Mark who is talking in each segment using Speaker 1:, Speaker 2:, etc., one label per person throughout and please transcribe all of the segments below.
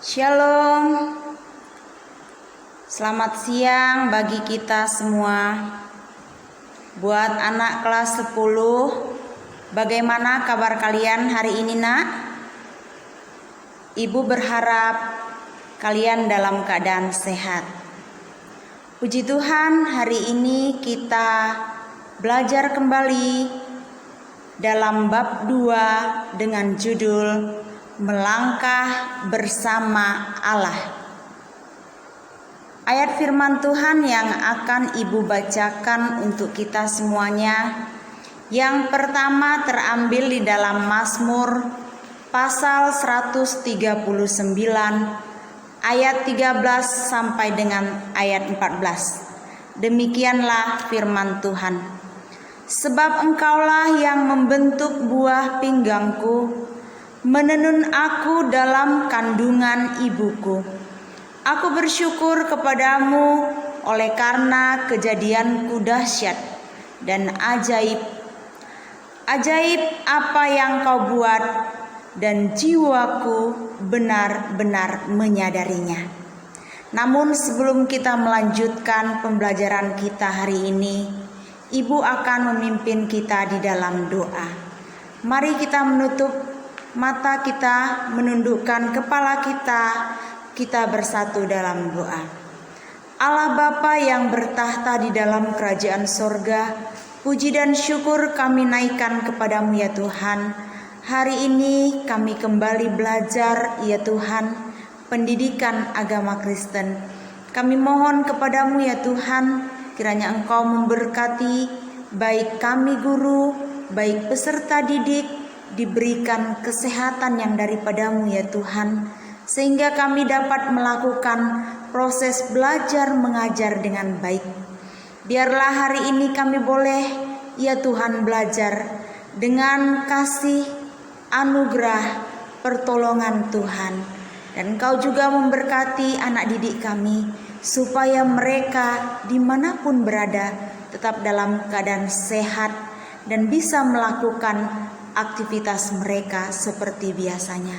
Speaker 1: Shalom. Selamat siang bagi kita semua. Buat anak kelas 10, bagaimana kabar kalian hari ini, Nak? Ibu berharap kalian dalam keadaan sehat. Puji Tuhan, hari ini kita belajar kembali dalam bab 2 dengan judul Melangkah Bersama Allah. Ayat firman Tuhan yang akan Ibu bacakan untuk kita semuanya. Yang pertama terambil di dalam Mazmur pasal 139 ayat 13 sampai dengan ayat 14. Demikianlah firman Tuhan. Sebab Engkaulah yang membentuk buah pinggangku, menenun aku dalam kandungan ibuku. Aku bersyukur kepadamu oleh karena kejadianku dahsyat dan ajaib. Ajaib apa yang kau buat, dan jiwaku benar-benar menyadarinya. Namun sebelum kita melanjutkan pembelajaran kita hari ini, Ibu akan memimpin kita di dalam doa. Mari kita menutup mata kita, menundukkan kepala kita bersatu dalam doa. Allah Bapa yang bertahta di dalam kerajaan sorga, puji dan syukur kami naikkan kepadamu ya Tuhan. Hari ini kami kembali belajar ya Tuhan, pendidikan agama Kristen. Kami mohon kepadamu ya Tuhan, kiranya Engkau memberkati baik kami guru, baik peserta didik, diberikan kesehatan yang daripadamu ya Tuhan, sehingga kami dapat melakukan proses belajar mengajar dengan baik. Biarlah hari ini kami boleh ya Tuhan belajar dengan kasih, anugerah, pertolongan Tuhan. Dan Engkau juga memberkati anak didik kami, supaya mereka dimanapun berada tetap dalam keadaan sehat dan bisa melakukan aktivitas mereka seperti biasanya.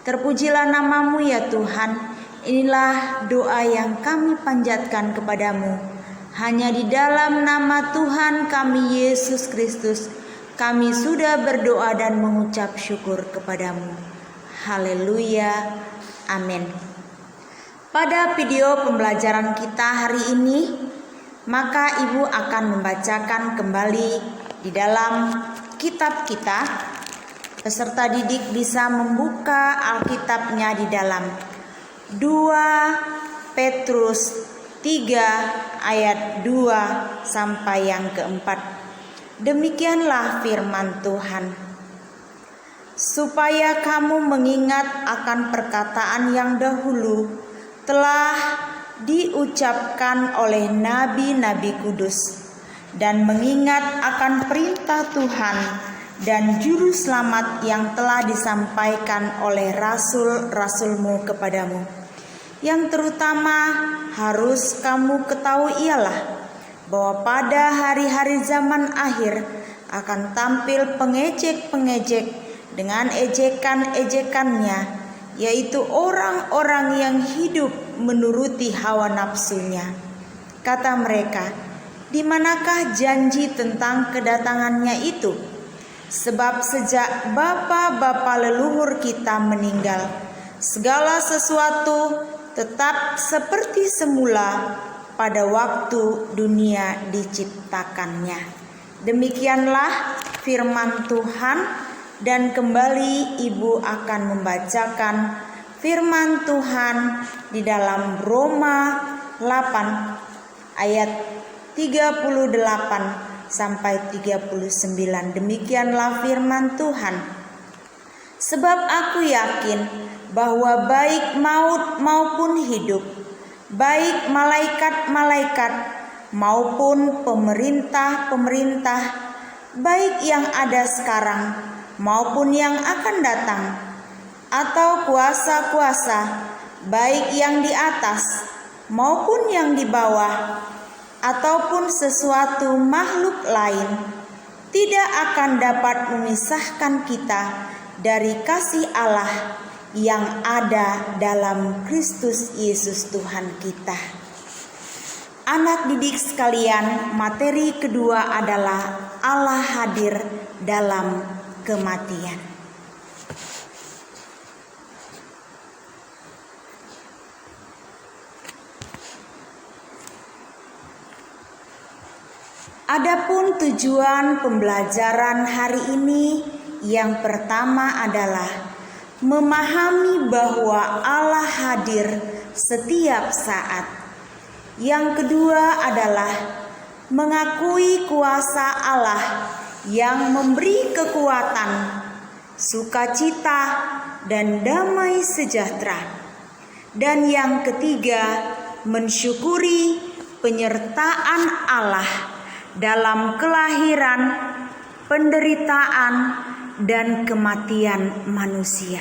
Speaker 1: Terpujilah namamu ya Tuhan. Inilah doa yang kami panjatkan kepadamu. Hanya di dalam nama Tuhan kami Yesus Kristus, kami sudah berdoa dan mengucap syukur kepadamu. Haleluya. Amin. Pada video pembelajaran kita hari ini, maka Ibu akan membacakan kembali di dalam kitab kita. Peserta didik bisa membuka Alkitabnya di dalam 2 Petrus 3 ayat 2 sampai yang keempat. Demikianlah firman Tuhan. Supaya kamu mengingat akan perkataan yang dahulu telah diucapkan oleh nabi-nabi kudus, dan mengingat akan perintah Tuhan dan juru selamat yang telah disampaikan oleh rasul-rasulmu kepadamu. Yang terutama harus kamu ketahui ialah bahwa pada hari-hari zaman akhir akan tampil pengejek-pengejek dengan ejekan-ejekannya, yaitu orang-orang yang hidup menuruti hawa nafsunya. Kata mereka, di manakah janji tentang kedatangannya itu? Sebab sejak bapa-bapa leluhur kita meninggal, segala sesuatu tetap seperti semula pada waktu dunia diciptakannya. Demikianlah firman Tuhan, dan kembali Ibu akan membacakan firman Tuhan di dalam Roma 8 ayat 38 sampai 39. Demikianlah firman Tuhan. Sebab aku yakin bahwa baik maut maupun hidup, baik malaikat-malaikat maupun pemerintah-pemerintah, baik yang ada sekarang maupun yang akan datang, atau kuasa-kuasa, baik yang di atas maupun yang di bawah, ataupun sesuatu makhluk lain, tidak akan dapat memisahkan kita dari kasih Allah yang ada dalam Kristus Yesus Tuhan kita. Anak didik sekalian, materi kedua adalah Allah hadir dalam kematian. Adapun tujuan pembelajaran hari ini yang pertama adalah memahami bahwa Allah hadir setiap saat. Yang kedua adalah mengakui kuasa Allah yang memberi kekuatan, sukacita, dan damai sejahtera. Dan yang ketiga, mensyukuri penyertaan Allah dalam kelahiran, penderitaan, dan kematian manusia.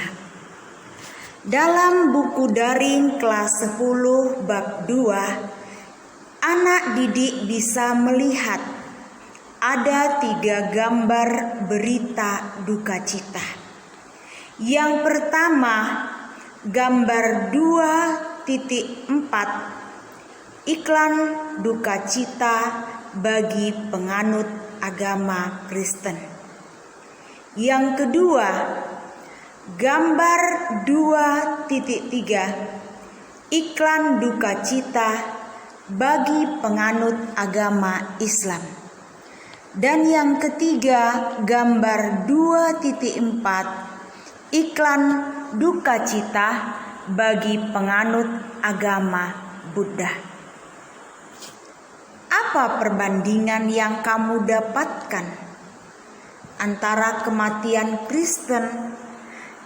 Speaker 1: Dalam buku daring kelas 10 bab 2, anak didik bisa melihat ada 3 gambar berita duka cita. Yang pertama, gambar 2.4, iklan duka cita bagi penganut agama Kristen. Yang kedua, gambar 2.3, iklan duka cita bagi penganut agama Islam. Dan yang ketiga, gambar 2.4, iklan duka cita bagi penganut agama Buddha. Apa perbandingan yang kamu dapatkan antara kematian Kristen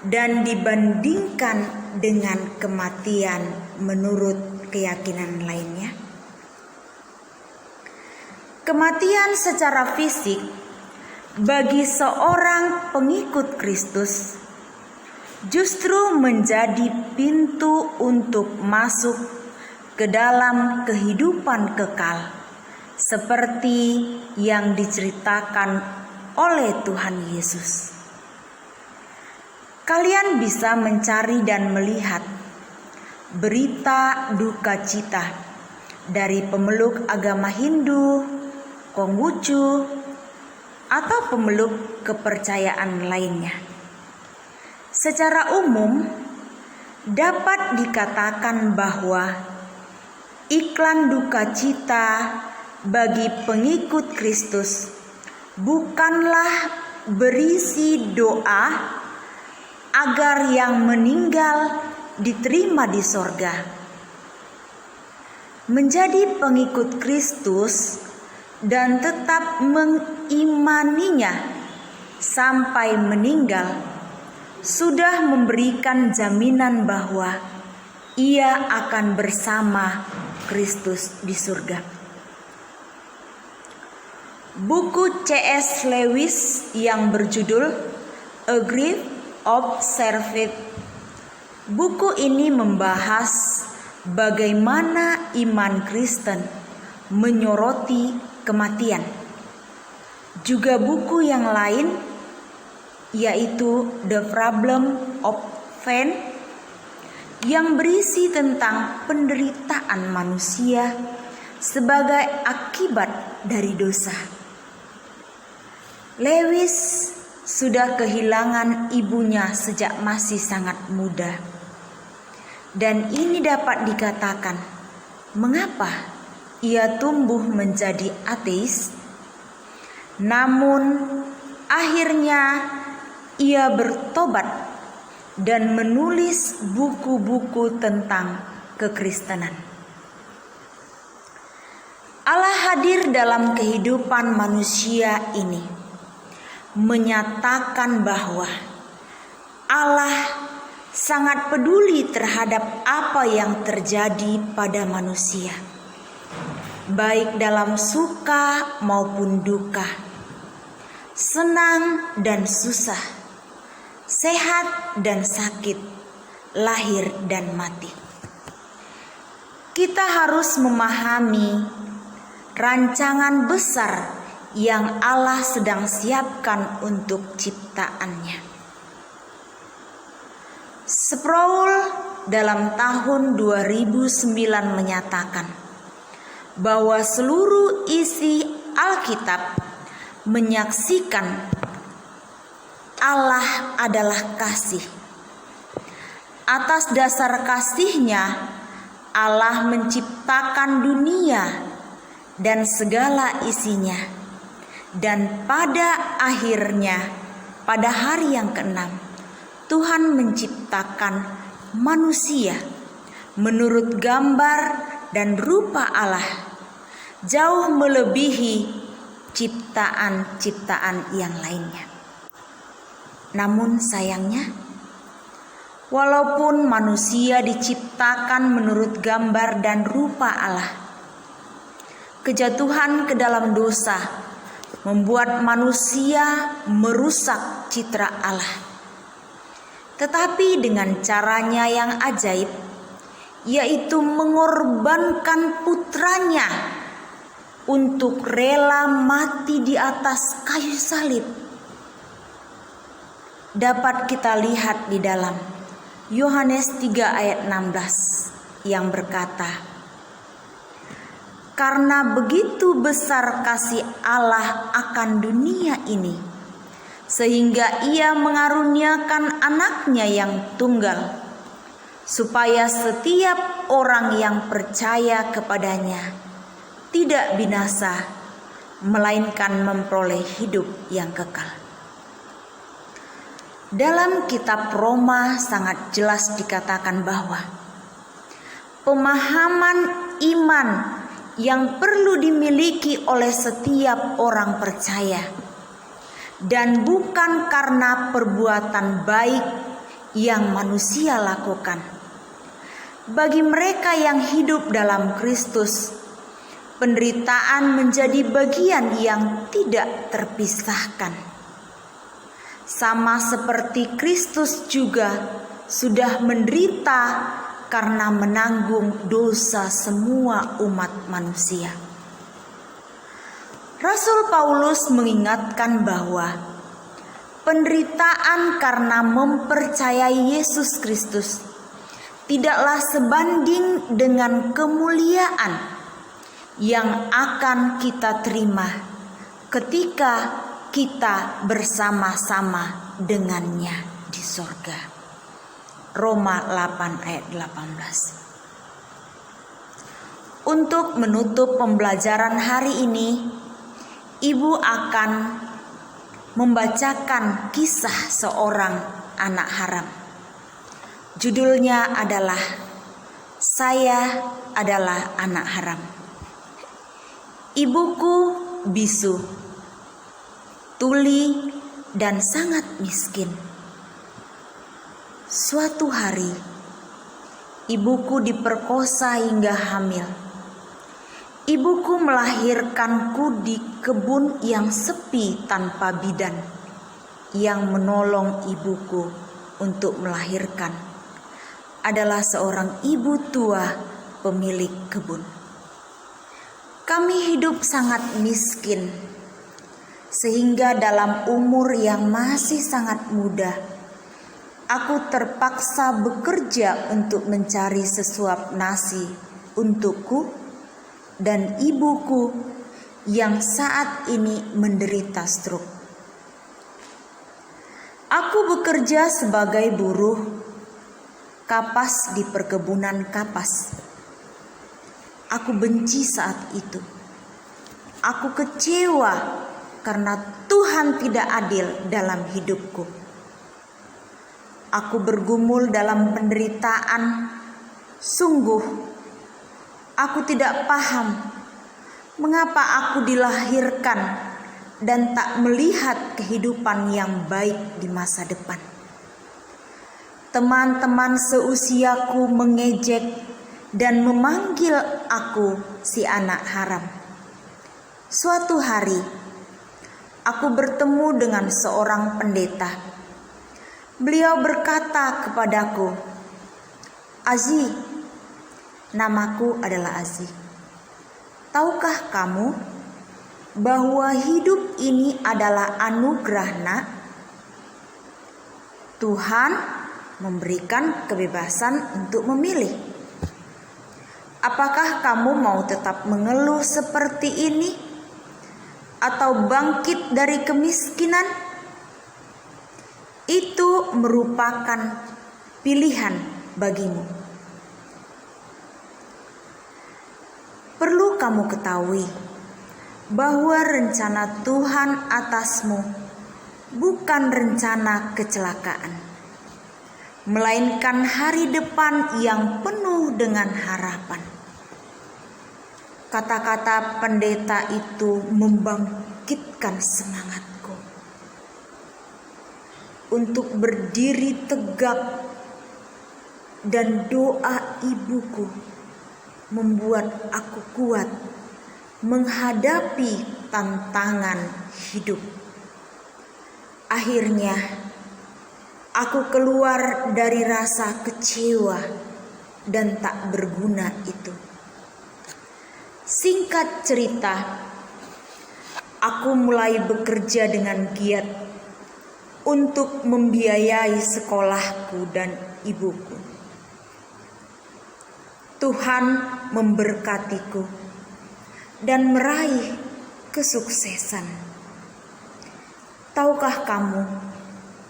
Speaker 1: dan dibandingkan dengan kematian menurut keyakinan lainnya? Kematian secara fisik bagi seorang pengikut Kristus justru menjadi pintu untuk masuk ke dalam kehidupan kekal, seperti yang diceritakan oleh Tuhan Yesus. Kalian bisa mencari dan melihat berita duka cita dari pemeluk agama Hindu, Konghucu, atau pemeluk kepercayaan lainnya. Secara umum, dapat dikatakan bahwa iklan duka cita bagi pengikut Kristus bukanlah berisi doa agar yang meninggal diterima di sorga. Menjadi pengikut Kristus dan tetap mengimaninya sampai meninggal sudah memberikan jaminan bahwa ia akan bersama Kristus di surga. Buku C.S. Lewis yang berjudul A Grief of Service. Buku ini membahas bagaimana iman Kristen menyoroti kematian. Juga buku yang lain yaitu The Problem of Faith yang berisi tentang penderitaan manusia sebagai akibat dari dosa. Lewis sudah kehilangan ibunya sejak masih sangat muda. Dan ini dapat dikatakan mengapa ia tumbuh menjadi ateis. Namun akhirnya ia bertobat dan menulis buku-buku tentang kekristenan. Allah hadir dalam kehidupan manusia ini, menyatakan bahwa Allah sangat peduli terhadap apa yang terjadi pada manusia, baik dalam suka maupun duka, senang dan susah, sehat dan sakit, lahir dan mati. Kita harus memahami rancangan besar yang Allah sedang siapkan untuk ciptaannya. Sproul dalam tahun 2009 menyatakan bahwa seluruh isi Alkitab menyaksikan Allah adalah kasih. Atas dasar kasih-Nya, Allah menciptakan dunia dan segala isinya. Dan pada akhirnya, pada hari yang ke-6, Tuhan menciptakan manusia menurut gambar dan rupa Allah, jauh melebihi ciptaan-ciptaan yang lainnya. Namun sayangnya, walaupun manusia diciptakan menurut gambar dan rupa Allah, kejatuhan ke dalam dosa membuat manusia merusak citra Allah. Tetapi dengan caranya yang ajaib, yaitu mengorbankan putranya untuk rela mati di atas kayu salib, dapat kita lihat di dalam Yohanes 3 ayat 16 yang berkata, "Karena begitu besar kasih Allah akan dunia ini, sehingga Ia mengaruniakan anaknya yang tunggal, supaya setiap orang yang percaya kepadanya tidak binasa, melainkan memperoleh hidup yang kekal." Dalam kitab Roma sangat jelas dikatakan bahwa pemahaman iman yang perlu dimiliki oleh setiap orang percaya, dan bukan karena perbuatan baik yang manusia lakukan. Bagi mereka yang hidup dalam Kristus, penderitaan menjadi bagian yang tidak terpisahkan. Sama seperti Kristus juga sudah menderita karena menanggung dosa semua umat manusia. Rasul Paulus mengingatkan bahwa penderitaan karena mempercayai Yesus Kristus tidaklah sebanding dengan kemuliaan yang akan kita terima ketika kita bersama-sama dengannya di sorga. Roma 8 ayat 18. Untuk menutup pembelajaran hari ini, Ibu akan membacakan kisah seorang anak haram. Judulnya adalah "Saya adalah Anak Haram". Ibuku bisu, tuli, dan sangat miskin. Suatu hari, ibuku diperkosa hingga hamil. Ibuku melahirkanku di kebun yang sepi tanpa bidan. Yang menolong ibuku untuk melahirkan adalah seorang ibu tua pemilik kebun. Kami hidup sangat miskin, sehingga dalam umur yang masih sangat muda, aku terpaksa bekerja untuk mencari sesuap nasi untukku dan ibuku yang saat ini menderita stroke. Aku bekerja sebagai buruh kapas di perkebunan kapas. Aku benci saat itu. Aku kecewa karena Tuhan tidak adil dalam hidupku. Aku bergumul dalam penderitaan. Sungguh, aku tidak paham mengapa aku dilahirkan dan tak melihat kehidupan yang baik di masa depan. Teman-teman seusiaku mengejek dan memanggil aku si anak haram. Suatu hari, aku bertemu dengan seorang pendeta. Beliau berkata kepadaku, "Azi," namaku adalah Azi, "tahukah kamu bahwa hidup ini adalah anugerah, Nak? Tuhan memberikan kebebasan untuk memilih. Apakah kamu mau tetap mengeluh seperti ini atau bangkit dari kemiskinan? Itu merupakan pilihan bagimu. Perlu kamu ketahui bahwa rencana Tuhan atasmu bukan rencana kecelakaan, melainkan hari depan yang penuh dengan harapan. Kata-kata pendeta itu membangkitkan semangatku untuk berdiri tegak, dan doa ibuku membuat aku kuat menghadapi tantangan hidup. Akhirnya aku keluar dari rasa kecewa dan tak berguna itu. Singkat cerita, aku mulai bekerja dengan giat untuk membiayai sekolahku dan ibuku. Tuhan memberkatiku dan meraih kesuksesan. Tahukah kamu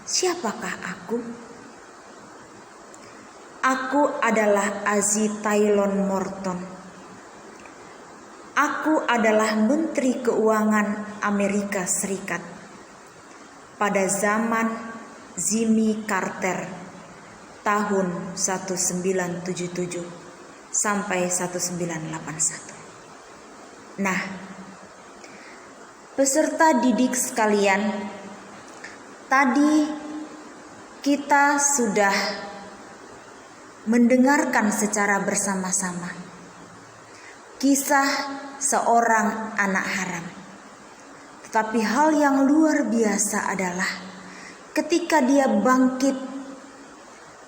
Speaker 1: siapakah aku? Aku adalah Azie Taylor Morton. Aku adalah Menteri Keuangan Amerika Serikat pada zaman Jimmy Carter tahun 1977 sampai 1981. Nah, peserta didik sekalian, tadi kita sudah mendengarkan secara bersama-sama kisah seorang anak haram. Tetapi hal yang luar biasa adalah ketika dia bangkit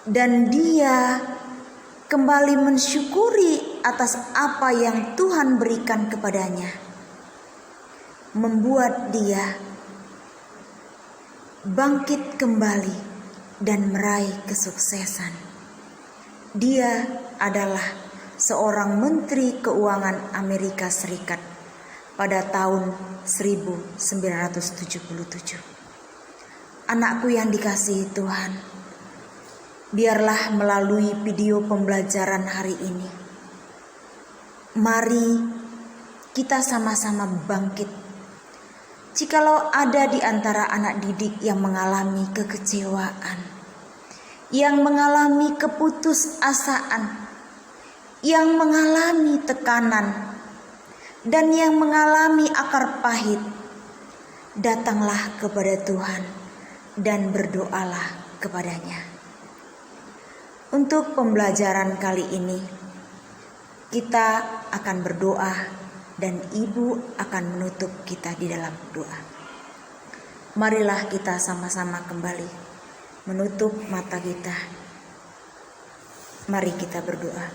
Speaker 1: dan dia kembali mensyukuri atas apa yang Tuhan berikan kepadanya, membuat dia bangkit kembali dan meraih kesuksesan. Dia adalah seorang Menteri Keuangan Amerika Serikat pada tahun 1977. Anakku yang dikasihi Tuhan, biarlah melalui video pembelajaran hari ini, mari kita sama-sama bangkit. Jikalau ada di antara anak didik yang mengalami kekecewaan, yang mengalami keputusasaan, yang mengalami tekanan, dan yang mengalami akar pahit, datanglah kepada Tuhan dan berdoalah kepadanya. Untuk pembelajaran kali ini, kita akan berdoa dan Ibu akan menutup kita di dalam doa. Marilah kita sama-sama kembali menutup mata kita. Mari kita berdoa.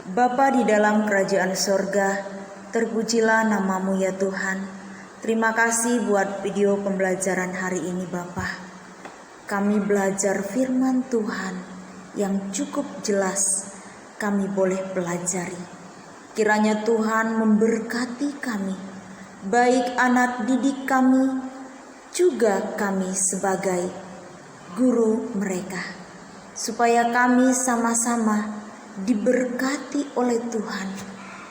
Speaker 1: Bapa di dalam kerajaan sorga, terpujilah nama-Mu ya Tuhan. Terima kasih buat video pembelajaran hari ini Bapa. Kami belajar firman Tuhan yang cukup jelas kami boleh pelajari. Kiranya Tuhan memberkati kami, baik anak didik kami, juga kami sebagai guru mereka, supaya kami sama-sama diberkati oleh Tuhan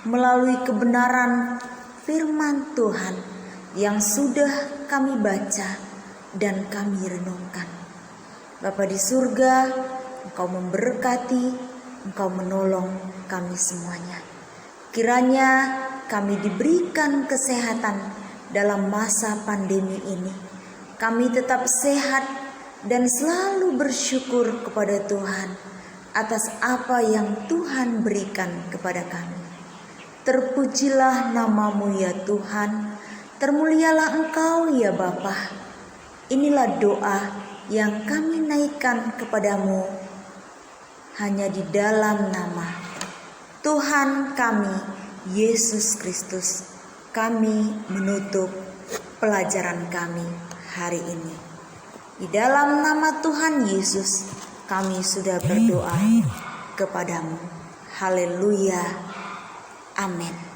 Speaker 1: melalui kebenaran firman Tuhan yang sudah kami baca dan kami renungkan. Bapa di surga, Engkau memberkati, Engkau menolong kami semuanya. Kiranya kami diberikan kesehatan dalam masa pandemi ini. Kami tetap sehat dan selalu bersyukur kepada Tuhan atas apa yang Tuhan berikan kepada kami. Terpujilah nama-Mu ya Tuhan, termulialah Engkau ya Bapa. Inilah doa yang kami naikkan kepadamu hanya di dalam nama Tuhan kami, Yesus Kristus. Kami menutup pelajaran kami hari ini. Di dalam nama Tuhan Yesus kami sudah berdoa kepadamu. Haleluya. Amin.